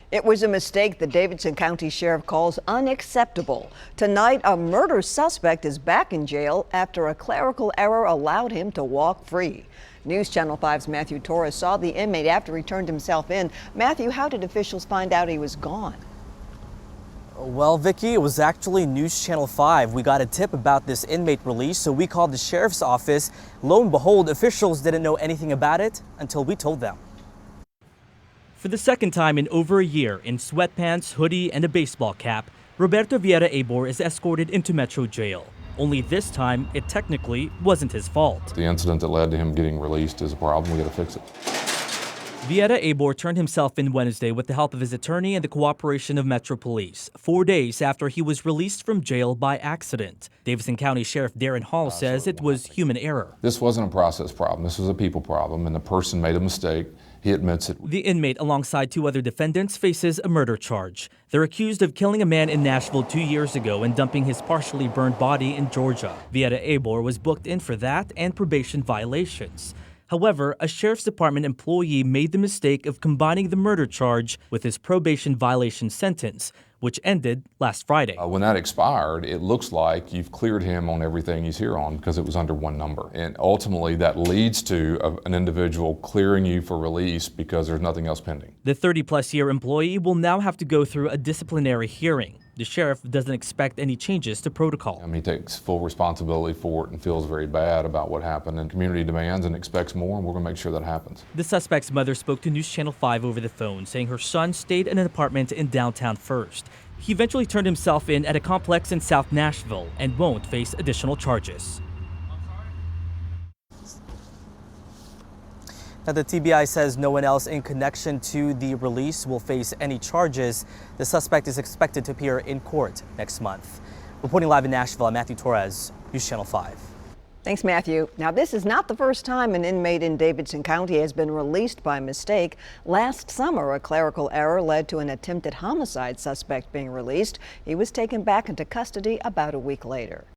It was a mistake the Davidson County Sheriff calls unacceptable. Tonight, a murder suspect is back in jail after a clerical error allowed him to walk free. News Channel 5's Matthew Torres saw the inmate after he turned himself in. Matthew, how did officials find out he was gone? Well, Vicki, it was actually News Channel 5. We got a tip about this inmate release, so we called the sheriff's office. Lo and behold, officials didn't know anything about it until we told them. For the second time in over a year, in sweatpants, hoodie, and a baseball cap, Roberto Vieira Abor is escorted into Metro Jail. Only this time, it technically wasn't his fault. The incident that led to him getting released is a problem. We got to fix it. Vieira Abor turned himself in Wednesday with the help of his attorney and the cooperation of Metro Police, 4 days after he was released from jail by accident. Davidson County Sheriff Darren Hall says it was human error. This wasn't a process problem. This was a people problem, and the person made a mistake. He admits it. The inmate, alongside 2 other defendants, faces a murder charge. They're accused of killing a man in Nashville 2 years ago and dumping his partially burned body in Georgia. Vieira Abor was booked in for that and probation violations. However, a sheriff's department employee made the mistake of combining the murder charge with his probation violation sentence, which ended last Friday. When that expired, it looks like you've cleared him on everything he's here on because it was under one number. And ultimately, that leads to an individual clearing you for release because there's nothing else pending. The 30-plus-year employee will now have to go through a disciplinary hearing. The sheriff doesn't expect any changes to protocol. He takes full responsibility for it and feels very bad about what happened, and community demands and expects more, and we're going to make sure that happens. The suspect's mother spoke to News Channel 5 over the phone, saying her son stayed in an apartment in downtown First. He eventually turned himself in at a complex in South Nashville and won't face additional charges. Now, the TBI says no one else in connection to the release will face any charges. The suspect is expected to appear in court next month. Reporting live in Nashville, I'm Matthew Torres, News Channel 5. Thanks, Matthew. Now, this is not the first time an inmate in Davidson County has been released by mistake. Last summer, a clerical error led to an attempted homicide suspect being released. He was taken back into custody about a week later.